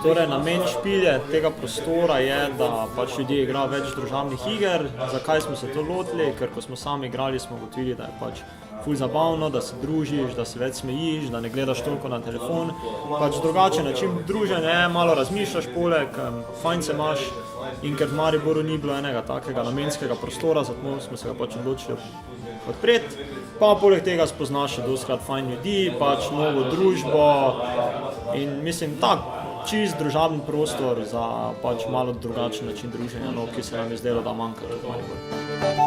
Torej, namen špilje tega prostora je, da pač ljudje igrajo več družabnih iger. Zakaj smo se to lotili? Ker ko smo sami igrali, smo ugotovili, da je pač ful zabavno, da se družiš, da se več smejiš, da ne gledaš toliko na telefon. Pač drugačen način druženja je, malo razmišljaš poleg, fajn se imaš. In ker v Mariboru ni bilo enega takega namenskega prostora, zato smo se ga pač odločili odpreti. Pa poleg tega spoznaš še dostikrat fajn ljudi, pač novo družbo in mislim, čist družaben prostor za pač malo drugačen način druženja, ki se nam je zdelo, da manjka v Mariboru.